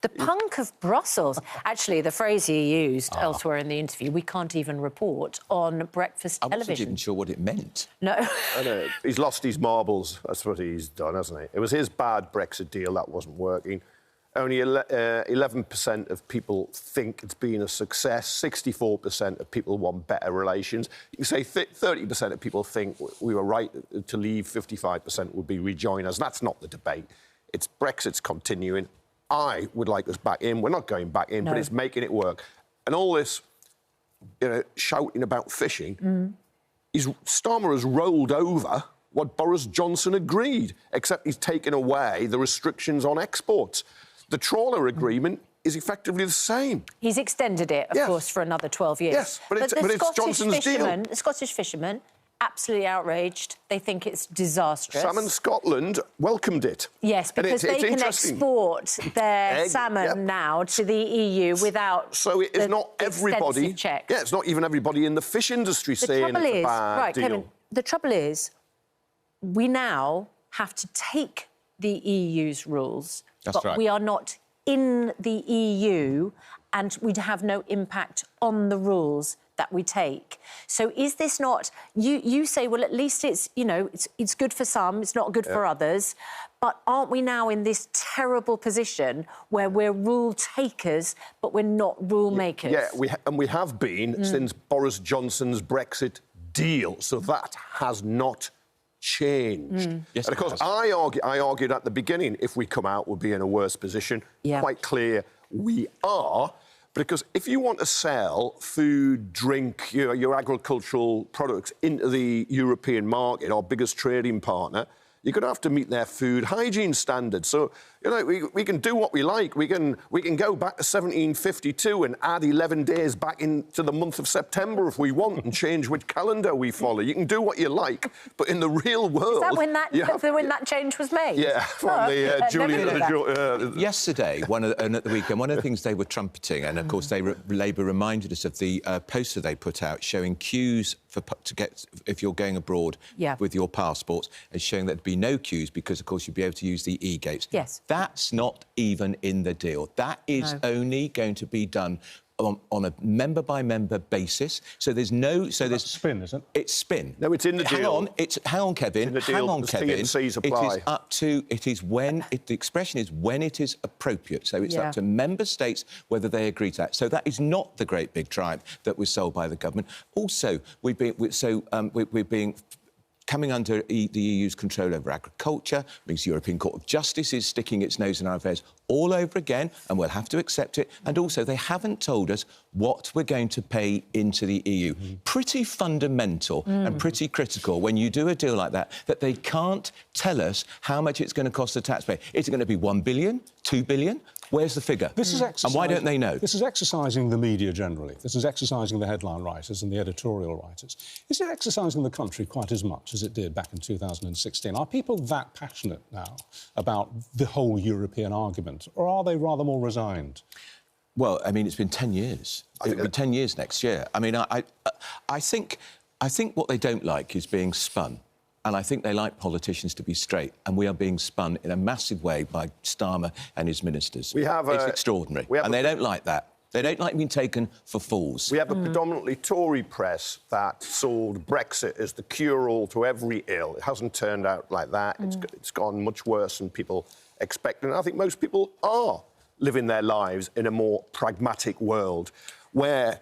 The punk of Brussels. Actually, the phrase he used elsewhere in the interview, we can't even report on breakfast television. I wasn't even sure what it meant. No. I know. He's lost his marbles. That's what he's done, hasn't he? It was his bad Brexit deal that wasn't working. Only 11% of people think it's been a success. 64% of people want better relations. You can say 30% of people think we were right to leave. 55% would be rejoin us. That's not the debate. It's Brexit's continuing. I would like us back in. We're not going back in, but it's making it work. And all this, shouting about fishing, Starmer has rolled over what Boris Johnson agreed, except he's taken away the restrictions on exports. The trawler agreement is effectively the same. He's extended it, of course, for another 12 years. Yes, but it's Johnson's deal. The Scottish fishermen, absolutely outraged. They think it's disastrous. Salmon Scotland welcomed it. Yes, because they can export their salmon now to the EU without So it's not everybody... check. Yeah, it's not even everybody in the fish industry saying it's a bad deal. Kevin, the trouble is, we now have to take the EU's rules, but we are not in the EU and we have no impact on the rules that we take. So is this not... You say, well, at least it's, it's good for some, it's not good for others, but aren't we now in this terrible position where we're rule takers, but we're not rule makers? Yeah, we have been since Boris Johnson's Brexit deal, so that has not changed. Yes, and of course, I argued at the beginning, if we come out, we'll be in a worse position. Quite clear we are. Because if you want to sell food, drink, your agricultural products into the European market, our biggest trading partner, you're going to have to meet their food hygiene standards. So, we can do what we like. We can go back to 1752 and add 11 days back into the month of September if we want and change which calendar we follow. You can do what you like, but in the real world... Is that when that change was made? Yeah, from the Julian... Yesterday, and at the weekend, one of the things they were trumpeting, and of course Labour reminded us of the poster they put out showing queues to get, if you're going abroad with your passports, and showing that there'd be no queues because, of course, you'd be able to use the e-gates. Yes. That's not even in the deal. That is only going to be done on a member-by-member basis. So there's no... So there's spin, isn't it? It's spin. No, it's in the deal. Hang on, Kevin. Hang on, Kevin. T&Cs apply. It is up to... It is when... the expression is when it is appropriate. So it's up to member states whether they agree to that. So that is not the great big triumph that was sold by the government. Also, we're being coming under the EU's control over agriculture, means the European Court of Justice is sticking its nose in our affairs all over again, and we'll have to accept it. And also, they haven't told us what we're going to pay into the EU. Pretty fundamental and pretty critical when you do a deal like that they can't tell us how much it's going to cost the taxpayer. Is it going to be 1 billion, 2 billion? Where's the figure? This is and why don't they know? This is exercising the media generally. This is exercising the headline writers and the editorial writers. Is it exercising the country quite as much as it did back in 2016? Are people that passionate now about the whole European argument, or are they rather more resigned? Well, I mean, it's been 10 years. It'll be 10 years next year. I mean, I think what they don't like is being spun. And I think they like politicians to be straight, and we are being spun in a massive way by Starmer and his ministers. It's extraordinary, and they don't like that. They don't like being taken for fools. We have a predominantly Tory press that sold Brexit as the cure-all to every ill. It hasn't turned out like that. It's gone much worse than people expected. And I think most people are living their lives in a more pragmatic world, where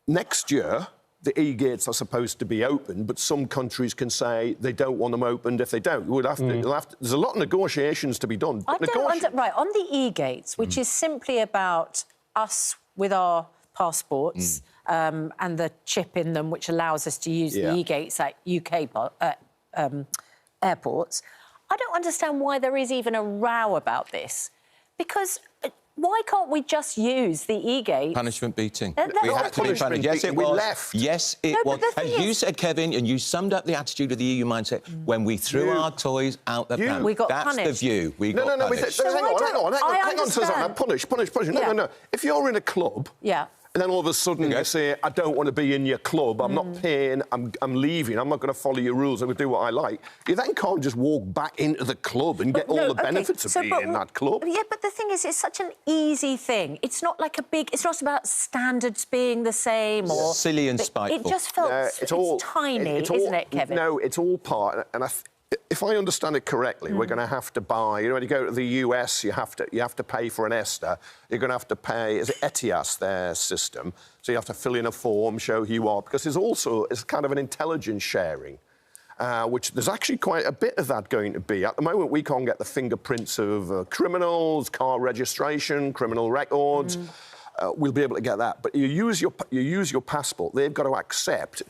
next year the e-gates are supposed to be open, but some countries can say they don't want them opened if they don't. There's a lot of negotiations to be done. On the e-gates, which is simply about us with our passports and the chip in them, which allows us to use the e-gates at UK airports, I don't understand why there is even a row about this. Because... why can't we just use the e-gate? Punishment beating. We had to be punished. Yes, it was. We left. Yes, it was. As you said, Kevin, and you summed up the attitude of the EU mindset when we threw our toys out the pram. We got punished. That's the view. We got punished. Hang on, Susanna. Punish. No. If you're in a club and then all of a sudden you say, I don't want to be in your club, I'm not paying, I'm leaving, I'm not going to follow your rules, I'm going to do what I like, you then can't just walk back into the club and get all the benefits of being in that club. Yeah, but the thing is, it's such an easy thing. It's not like a big... It's not about standards being the same or... Silly and spiteful. It just felt... it's tiny, isn't it, Kevin? No, it's all part... And if I understand it correctly, we're going to have to buy... You know, when you go to the US, you have to pay for an ESTA. You're going to have to pay... Is it ETIAS, their system? So you have to fill in a form, show who you are, because it's kind of an intelligence sharing, which there's actually quite a bit of that going to be. At the moment, we can't get the fingerprints of criminals, car registration, criminal records. We'll be able to get that. But you use your passport. They've got to accept...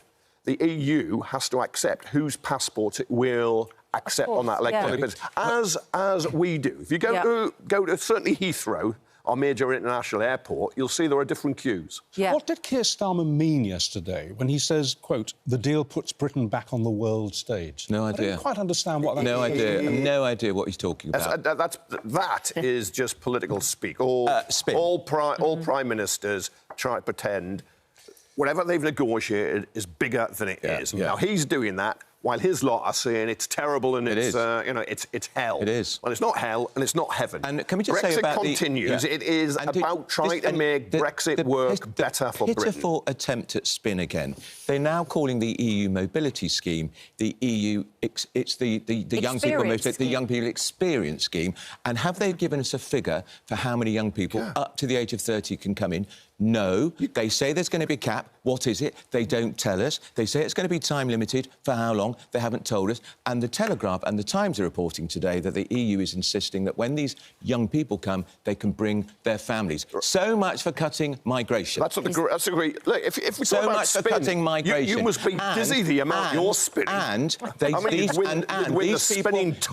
The EU has to accept whose passport it will accept on that electronic basis, as we do. If you go to certainly Heathrow, our major international airport, you'll see there are different queues. Yeah. What did Keir Starmer mean yesterday when he says, quote, the deal puts Britain back on the world stage? No idea. I don't quite understand what that means. No idea. I have no idea what he's talking about. That is just political speak. All prime ministers try to pretend whatever they've negotiated is bigger than it is. Yeah. Now, he's doing that while his lot are saying it's terrible and it's hell. It is. Well, it's not hell and it's not heaven. And can we just Brexit say about continues. It is about trying to make Brexit work better for Britain. The pitiful attempt at spin again. They're now calling the EU mobility scheme the EU... It's the young people experience scheme. And have they given us a figure for how many young people up to the age of 30 can come in? No. They say there's going to be a cap. What is it? They don't tell us. They say it's going to be time limited. For how long? They haven't told us. And the Telegraph and the Times are reporting today that the EU is insisting that when these young people come, they can bring their families. So much for cutting migration. That's a great... Look, if we so talk about much spin, for cutting migration. You must be dizzy the amount you're spinning.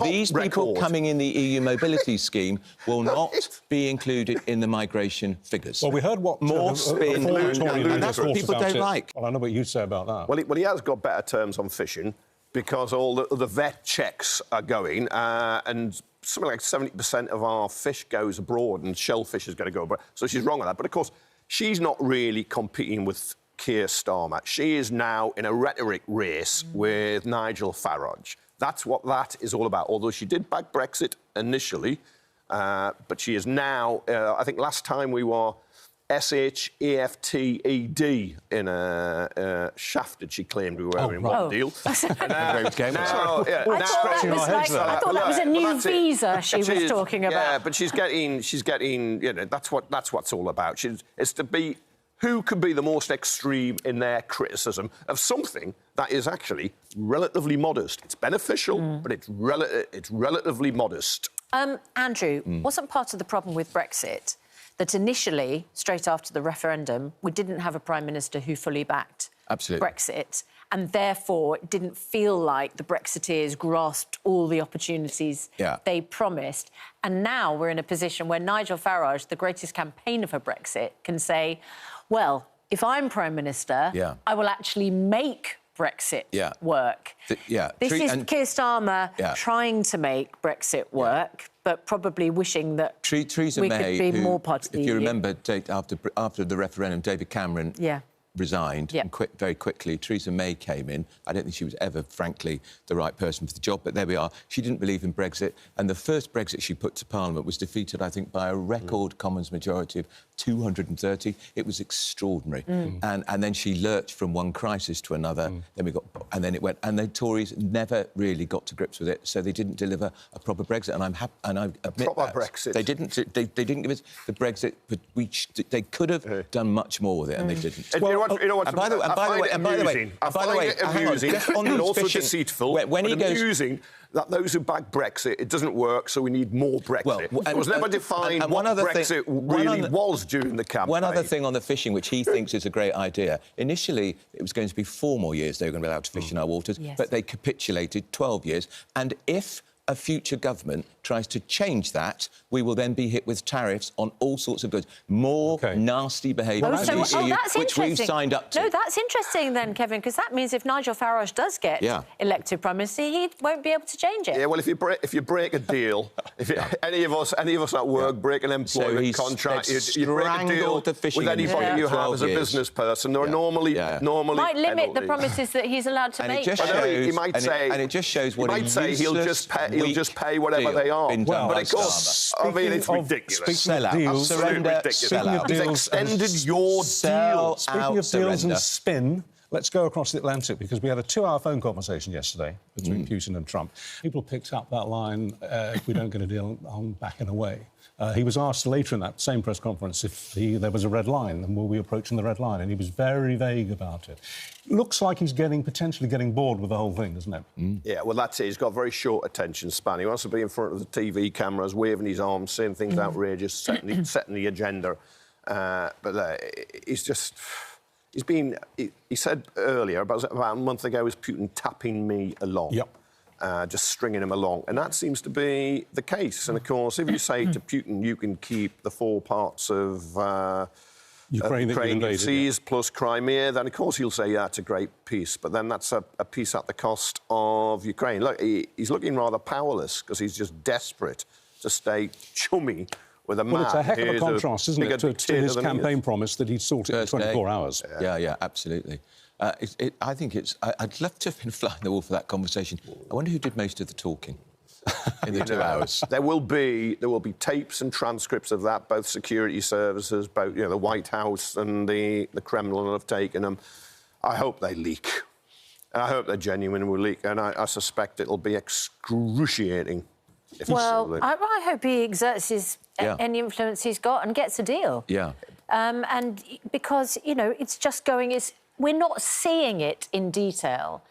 These people coming in the EU mobility scheme will not be included in the migration figures. Well, we heard what... More spin, and that's what people don't like. Well, I know what you'd say about that. Well, he has got better terms on fishing because all the vet checks are going, and something like 70% of our fish goes abroad, and shellfish is going to go abroad. So she's wrong on that. But, of course, she's not really competing with Keir Starmer. She is now in a rhetoric race with Nigel Farage. That's what that is all about, although she did back Brexit initially, but she is now... I think last time we were... SHAFTED in a shafted, she claimed we were in one deal. I thought that was a new visa she was talking about. Yeah, but she's getting, you know, that's what it's all about. It's to be who can be the most extreme in their criticism of something that is actually relatively modest. It's beneficial, but it's relatively modest. Andrew, wasn't part of the problem with Brexit that initially, straight after the referendum, we didn't have a Prime Minister who fully backed Brexit, and therefore it didn't feel like the Brexiteers grasped all the opportunities they promised. And now we're in a position where Nigel Farage, the greatest campaigner for Brexit, can say, well, if I'm Prime Minister, I will actually make Brexit work. This is Keir Starmer trying to make Brexit work, but probably wishing that Theresa we May, could be more part of the EU. If you remember, after the referendum, David Cameron resigned and very quickly. Theresa May came in. I don't think she was ever, frankly, the right person for the job, but there we are. She didn't believe in Brexit, and the first Brexit she put to Parliament was defeated, I think, by a record Commons majority of 230. It was extraordinary. And then she lurched from one crisis to another. Then then it went, and the Tories never really got to grips with it, so they didn't deliver a proper Brexit. And I'm happy, and I admit Brexit. They didn't give us the Brexit, but they could have done much more with it, and they didn't. By the way, amusing and also deceitful, when he goes... amusing that those who back Brexit, it doesn't work, so we need more Brexit. Well, it was never defined what Brexit really was during the campaign. One other thing on the fishing, which he thinks is a great idea. Initially, it was going to be 4 more years they were going to be allowed to fish in our waters, but they capitulated 12 years. And if a future government tries to change that, we will then be hit with tariffs on all sorts of goods. More nasty behaviour that's which we've signed up to. No, that's interesting then, Kevin, because that means if Nigel Farage does get elected Prime Minister, he won't be able to change it. Yeah, well, if you break a deal, any of us at work break an employment contract, you break a deal with anybody you have as a business person, there are normally might limit the promises that he's allowed to make. He might say, and it just shows what he might say he'll just pay whatever they are. Well, but of course, I mean, it's ridiculous. Absolutely ridiculous. He's extended your deal. Speaking of deals and spin, let's go across the Atlantic, because we had a 2-hour phone conversation yesterday between Putin and Trump. People picked up that line, if we don't get a deal, I'm backing away. He was asked later in that same press conference if there was a red line and were we approaching the red line, and he was very vague about it. Looks like he's potentially getting bored with the whole thing, doesn't it? Yeah, well, that's it. He's got a very short attention span. He wants to be in front of the TV cameras, waving his arms, saying things outrageous, setting the agenda. But he's just... He said earlier, about a month ago, was Putin tapping me along. Yep. Just stringing him along. And that seems to be the case. And, of course, if you say to Putin, you can keep the 4 parts of Ukraine seized plus Crimea, then, of course, he'll say, yeah, it's a great peace. But then that's a peace at the cost of Ukraine. Look, he's looking rather powerless because he's just desperate to stay chummy with a man. Well, it's a heck of a contrast, isn't it, to his campaign promise that he'd sort it in 24 hours. Yeah, absolutely. I think I'd love to have been flying the wall for that conversation. I wonder who did most of the talking in the 2 hours. There will be tapes and transcripts of that. Both security services, both the White House and the Kremlin have taken them. I hope they leak. I hope they're genuine and will leak. And I suspect it'll be excruciating. Well, I hope he exerts any influence he's got and gets a deal. Yeah. And because, it's just going... We're not seeing it in detail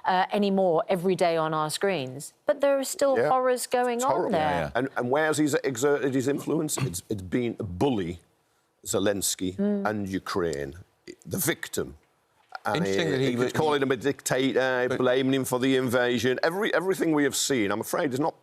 anymore every day on our screens, but there are still horrors going on there. And where has he exerted his influence? It's been bully Zelensky and Ukraine, the victim. And interesting that he was calling him a dictator, blaming him for the invasion. Everything we have seen, I'm afraid, is not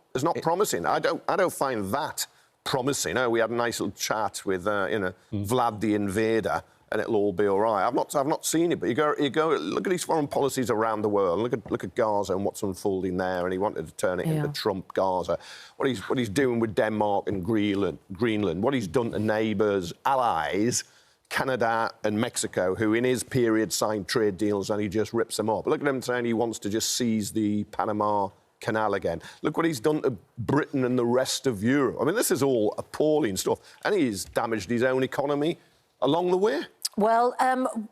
promising. I don't find that promising. We had a nice little chat with Vlad the Invader, and it'll all be all right. I've not seen it, but you go look at his foreign policies around the world. Look at Gaza and what's unfolding there, and he wanted to turn it into Trump Gaza. What he's doing with Denmark and Greenland, what he's done to neighbours, allies, Canada and Mexico, who in his period signed trade deals and he just rips them up. Look at him saying he wants to just seize the Panama Canal again. Look what he's done to Britain and the rest of Europe. I mean, this is all appalling stuff, and he's damaged his own economy along the way. Well,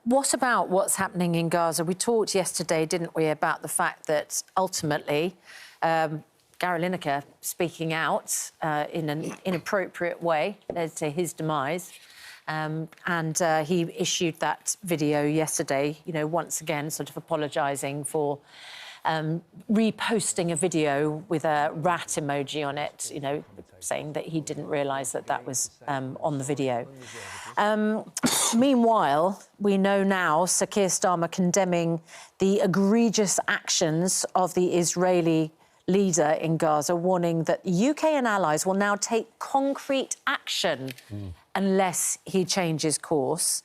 what about what's happening in Gaza? We talked yesterday, didn't we, about the fact that ultimately Gary Lineker speaking out in an inappropriate way led to his demise. And he issued that video yesterday, once again sort of apologising for reposting a video with a rat emoji on it, saying that he didn't realise that was on the video. Meanwhile, we know now Sir Keir Starmer condemning the egregious actions of the Israeli leader in Gaza, warning that the UK and allies will now take concrete action unless he changes course.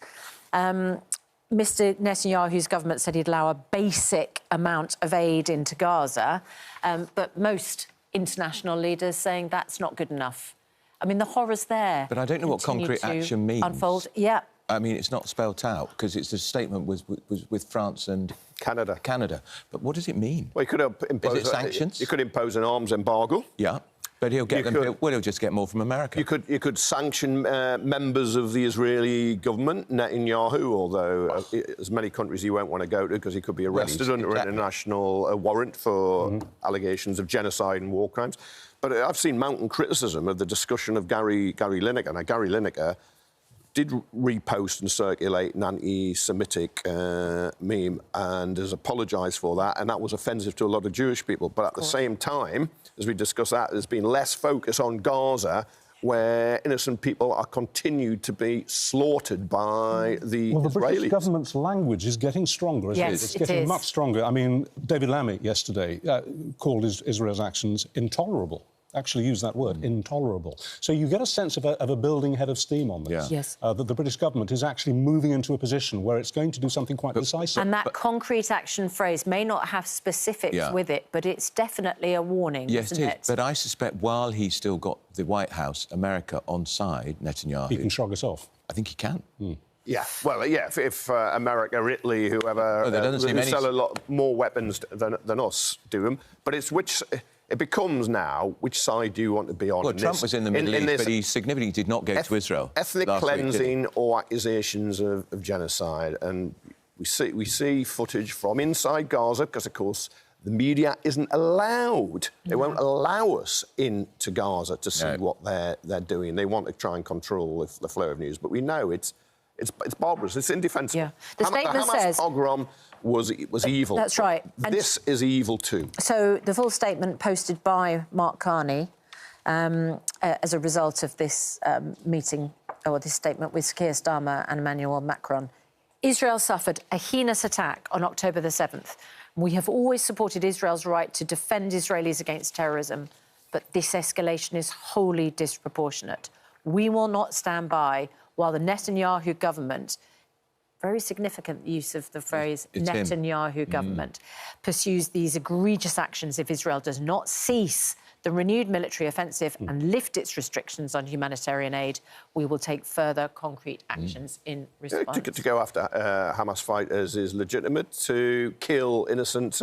Mr Netanyahu's government said he'd allow a basic amount of aid into Gaza, but most international leaders saying that's not good enough. I mean, the horrors there. But I don't know what concrete action means. Unfold. Yeah. I mean, it's not spelt out because it's a statement with France and Canada. But what does it mean? Well, he could impose... Is it sanctions? You could impose an arms embargo. Yeah. But he'll get them. He'll just get more from America. You could sanction members of the Israeli government, Netanyahu, although as many countries he won't want to go to because he could be arrested under an international warrant for allegations of genocide and war crimes. But I've seen mounting criticism of the discussion of Gary Lineker. Now, Gary Lineker did repost and circulate an anti-Semitic meme and has apologised for that, and that was offensive to a lot of Jewish people. But at the same time, as we discussed that, there's been less focus on Gaza where innocent people are continued to be slaughtered by the Well, the Israelis. British government's language is getting stronger, isn't it? It's getting much stronger. I mean, David Lammy yesterday called Israel's actions intolerable. Actually used that word, intolerable. So you get a sense of a building head of steam on this. Yeah. Yes. That the British government is actually moving into a position where it's going to do something quite decisive. And that concrete action phrase may not have specifics with it, but it's definitely a warning, isn't it? But I suspect while he's still got the White House, America on side, Netanyahu... He can shrug us off. I think he can. Yeah, well, yeah, if America, Italy, whoever, sell a lot more weapons than us do them. But it's which... It becomes now, which side do you want to be on? Well, Trump was in the Middle East, but he significantly did not go to Israel. Ethnic cleansing or accusations of genocide. And we see footage from inside Gaza, because, of course, the media isn't allowed. They won't allow us into Gaza to see what they're doing. They want to try and control the flow of news. But we know it's barbarous. It's indefensible. Yeah. The statement says... pogrom was evil. That's right. This is evil too. So the full statement posted by Mark Carney as a result of this meeting, or this statement with Keir Starmer and Emmanuel Macron. Israel suffered a heinous attack on October the 7th. We have always supported Israel's right to defend Israelis against terrorism, but this escalation is wholly disproportionate. We will not stand by while the Netanyahu government, very significant use of the phrase Netanyahu government, pursues these egregious actions if Israel does not cease the renewed military offensive and lift its restrictions on humanitarian aid. We will take further concrete actions in response. To go after Hamas fighters is legitimate. To kill innocent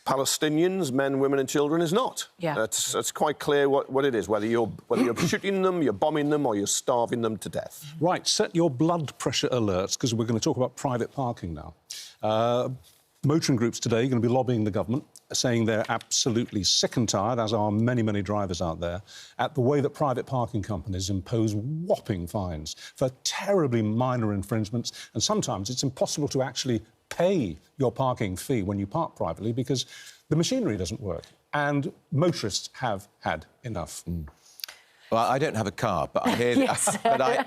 Palestinians, men, women and children, is not. Yeah. It's quite clear what it is, whether you're shooting them, you're bombing them or you're starving them to death. Right, set your blood pressure alerts, because we're going to talk about private parking now. Motoring groups today are going to be lobbying the government, saying they're absolutely sick and tired, as are many, many drivers out there, at the way that private parking companies impose whopping fines for terribly minor infringements, and sometimes it's impossible to actually pay your parking fee when you park privately because the machinery doesn't work, and motorists have had enough. Well, I don't have a car, but I hear,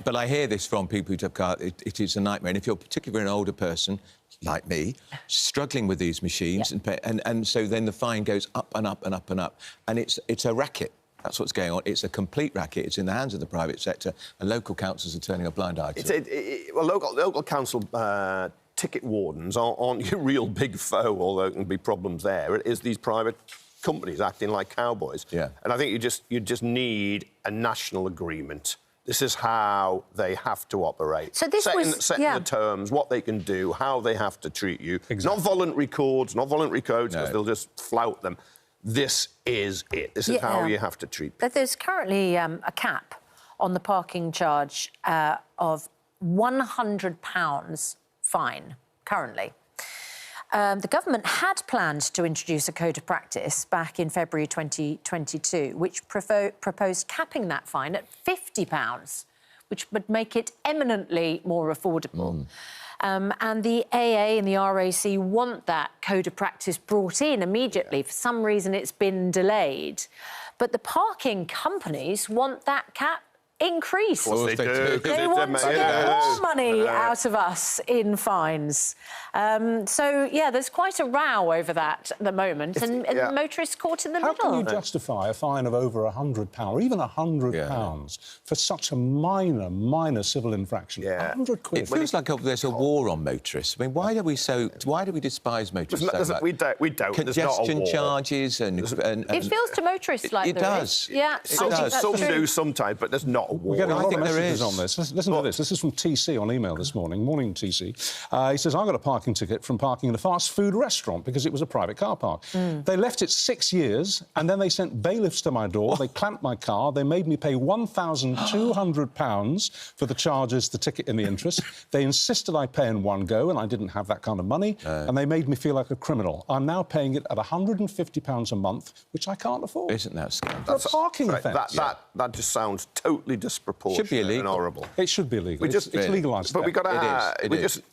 but I hear this from people who have cars. It is a nightmare. And if you're particularly an older person, like me, struggling with these machines, and so then the fine goes up and up and up and up, and it's a racket. That's what's going on. It's a complete racket. It's in the hands of the private sector, and local councils are turning a blind eye to it. Well, local council ticket wardens aren't your real big foe, although there can be problems there. It is these private companies acting like cowboys. Yeah. And I think you just need a national agreement. This is how they have to operate. So this setting the terms, what they can do, how they have to treat you. Exactly. Not voluntary codes, because they'll just flout them. This is it. This is how you have to treat people. There's currently a cap on the parking charge of £100 fine, currently. The government had planned to introduce a code of practice back in February 2022, which proposed capping that fine at £50, which would make it eminently more affordable. And the AA and the RAC want that code of practice brought in immediately. For some reason, it's been delayed. But the parking companies want that cap increased. Of course they do. They want to get more money out of us in fines. So, yeah, there's quite a row over that at the moment, and motorists caught in the middle. How can you justify a fine of over £100, or even £100 for such a minor civil infraction? £100. It feels like there's a war on motorists. I mean, why do we despise motorists so much? We don't. Congestion charges and it feels to motorists like it does. Yeah, some do sometimes, but there's not a war. We're getting a lot of is. messages on this. Listen to this. This is from TC on email this morning. Morning, TC. He says, I got a parking ticket from parking in a fast food restaurant because it was a private car park. They left it 6 years, and then they sent bailiffs to my door. They clamped my car. They made me pay £1,200 for the charges, the ticket and the interest. They insisted I pay in one go, and I didn't have that kind of money. And they made me feel like a criminal. I'm now paying it at £150 a month, which I can't afford. Isn't that scandalous? For a parking offence. That just sounds totally disproportionate. Should be illegal. And horrible. It should be illegal. It's legalised. But we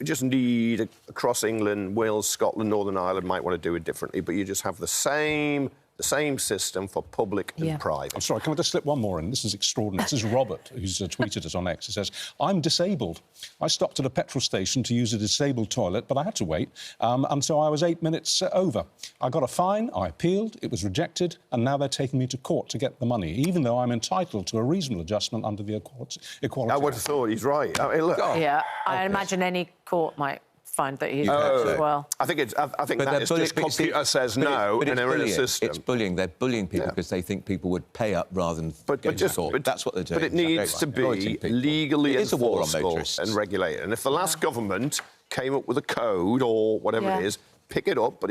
just need across England, Wales, Scotland, Northern Ireland might want to do it differently. But you just have the same the same system for public and private. I'm sorry, can I just slip one more in? This is extraordinary. This is Robert, who's tweeted us on X. He says, I'm disabled. I stopped at a petrol station to use a disabled toilet, but I had to wait, and so I was 8 minutes over. I got a fine, I appealed, it was rejected, and now they're taking me to court to get the money, even though I'm entitled to a reasonable adjustment under the Equality I would have thought he's right. I mean, look. Yeah, I imagine any court might find that he's right as well. I think that is just computer says no, and they're in a system. It's bullying. They're bullying people because they think people would pay up rather than go to court. But that's what they're doing. But it needs to be legally enforceable and regulated. And if the last government came up with a code or whatever it is, pick it up, but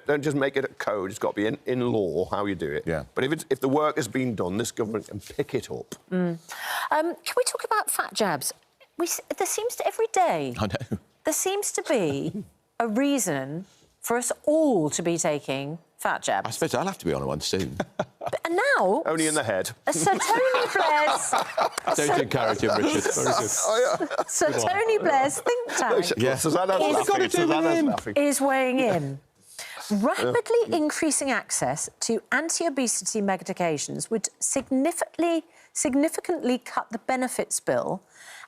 don't just make it a code. It's got to be in law how you do it. Yeah. But if the work has been done, this government can pick it up. Can we talk about fat jabs? There seems to, every day... I know. There seems to be a reason for us all to be taking fat jabs. I suppose I'll have to be on one soon. And now... Only in the head. Sir Tony Blair's... Don't encourage him, Richard. Very good. Sir Tony Blair's think tank Susanna's is weighing in. Rapidly increasing access to anti-obesity medications would significantly cut the benefits bill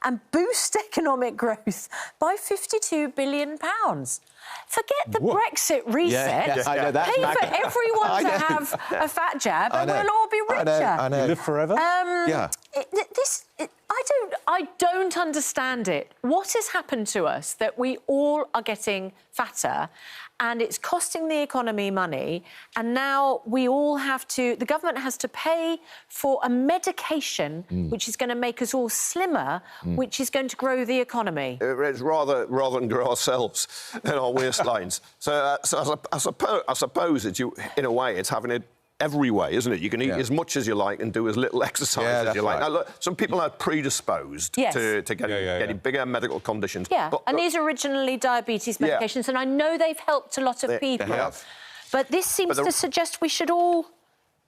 and boost economic growth by £52 billion. Forget the Brexit reset. I know, that's pay for everyone to have a fat jab and we'll all be richer. I know. Live forever? I don't understand it. What has happened to us that we all are getting fatter and it's costing the economy money, and now we all have to... The government has to pay for a medication which is going to make us all slimmer, which is going to grow the economy. It's rather than grow ourselves in our waistlines. So I suppose it's in a way, it's having it every way, isn't it? You can eat as much as you like and do as little exercise as you like. Now, look, some people are predisposed to getting bigger medical conditions. Yeah, and these are originally diabetes medications, and I know they've helped a lot of people. They have. But this seems to suggest we should all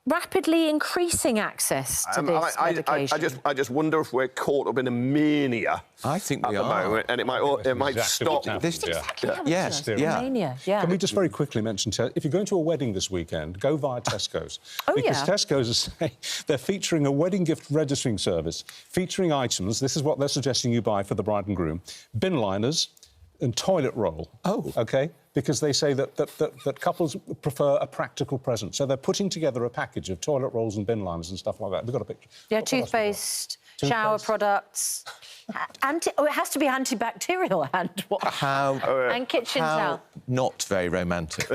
rapidly increasing access to this medication. I just wonder if we're caught up in a mania. I think we at the moment, and it might stop. Mania. Yeah. Can we just very quickly mention, if you're going to a wedding this weekend, go via Tesco's. Because Tesco's are saying they're featuring a wedding gift registering service, featuring items, this is what they're suggesting you buy for the bride and groom, bin liners and toilet roll. OK? Because they say that couples prefer a practical present. So they're putting together a package of toilet rolls and bin liners and stuff like that. We've got a picture. Yeah, toothpaste, shower products. It has to be antibacterial hand wash. And kitchen towel. Not very romantic.